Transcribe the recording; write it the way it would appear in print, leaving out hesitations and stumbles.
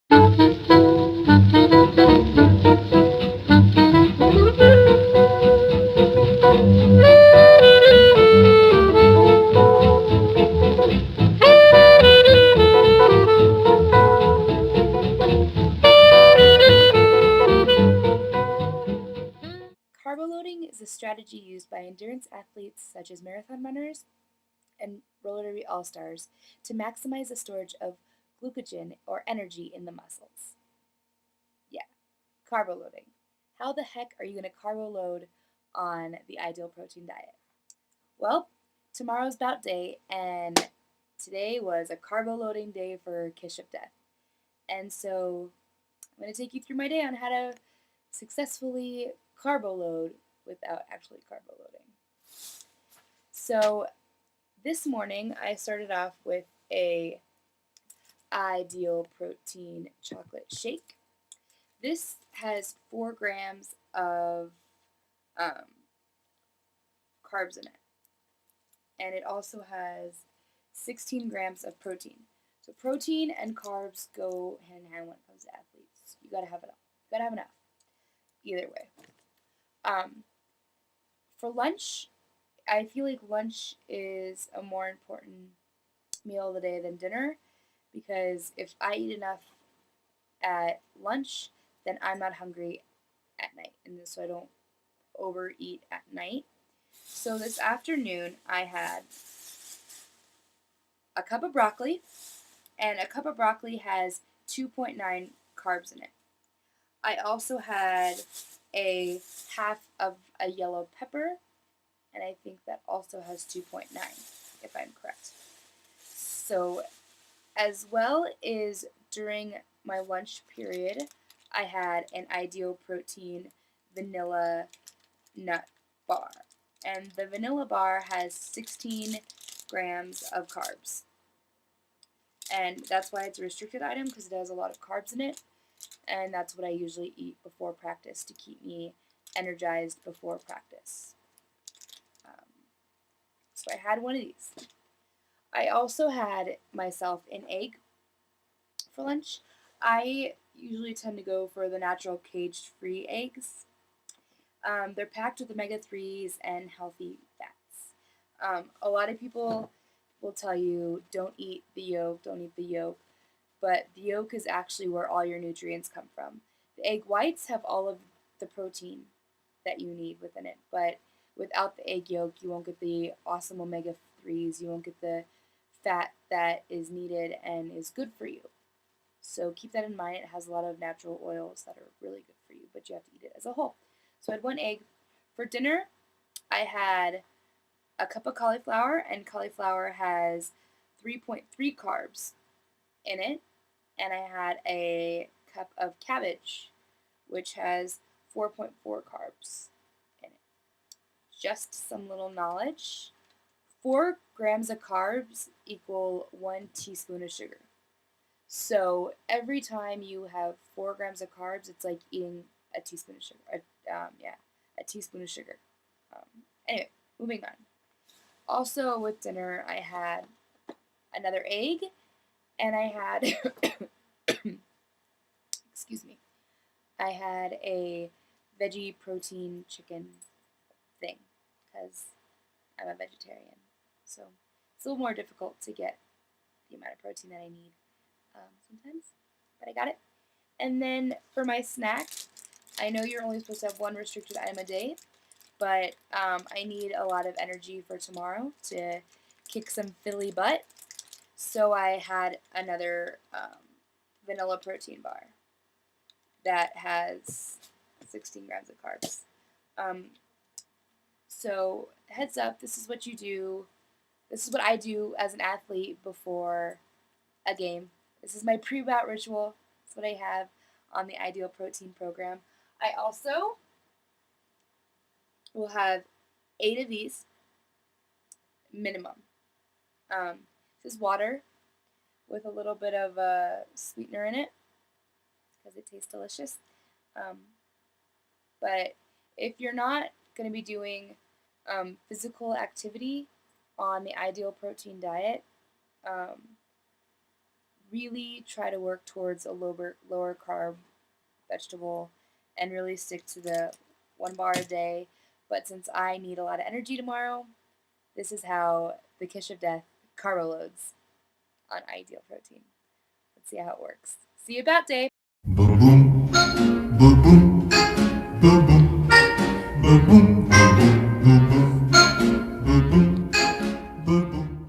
Carbo-loading is a strategy used by endurance athletes such as marathon runners and roller derby all-stars to maximize the storage of glycogen or energy in the muscles. Yeah, carbo-loading. How the heck are you going to carbo-load on the ideal protein diet? Well, tomorrow's BOUT day, and today was a carbo-loading day for Kish of Death. And so I'm going to take you through my day on how to successfully carbo load without actually carbo loading. So this morning I started off with a ideal protein chocolate shake. This has 4 grams of carbs in it, and it also has 16 grams of protein. So protein and carbs go hand in hand when it comes to athletes. You gotta have enough. You gotta have enough. Either way. For lunch, I feel like lunch is a more important meal of the day than dinner, because if I eat enough at lunch, then I'm not hungry at night, and so I don't overeat at night. So this afternoon, I had a cup of broccoli, and a cup of broccoli has 2.9 carbs in it. I also had a half of a yellow pepper, and I think that also has 2.9, if I'm correct. So, as well as during my lunch period, I had an ideal protein vanilla nut bar. And the vanilla bar has 16 grams of carbs. And that's why it's a restricted item, because it has a lot of carbs in it. And that's what I usually eat before practice to keep me energized before practice. So I had one of these. I also had myself an egg for lunch. I usually tend to go for the natural cage-free eggs. They're packed with omega-3s and healthy fats. A lot of people will tell you, don't eat the yolk, don't eat the yolk. But the yolk is actually where all your nutrients come from. The egg whites have all of the protein that you need within it, but without the egg yolk, you won't get the awesome omega-3s, you won't get the fat that is needed and is good for you. So keep that in mind. It has a lot of natural oils that are really good for you, but you have to eat it as a whole. So I had one egg. For dinner, I had a cup of cauliflower, and cauliflower has 3.3 carbs in it, and I had a cup of cabbage, which has 4.4 carbs in it. Just some little knowledge. 4 grams of carbs equal 1 teaspoon of sugar. So every time you have 4 grams of carbs, it's like eating a teaspoon of sugar. A teaspoon of sugar. Anyway, moving on. Also with dinner, I had another egg, and I had, excuse me, I had a veggie protein chicken thing, because I'm a vegetarian. So it's a little more difficult to get the amount of protein that I need sometimes, but I got it. And then for my snack, I know you're only supposed to have one restricted item a day, but I need a lot of energy for tomorrow to kick some fiddly butt. So I had another vanilla protein bar that has 16 grams of carbs. So heads up, this is what you do. This is what I do as an athlete before a game. This is my pre-bout ritual. That's what I have on the Ideal Protein program. I also will have 8 of these minimum. This is water with a little bit of a sweetener in it because it tastes delicious. But if you're not going to be doing physical activity on the Ideal Protein diet, really try to work towards a lower carb vegetable and really stick to the 1 bar a day. But since I need a lot of energy tomorrow, this is how the Kish of Death carbo loads on ideal protein. Let's see how it works. See you about day. Boom, boom, boom, boom, boom, boom, boom, boom.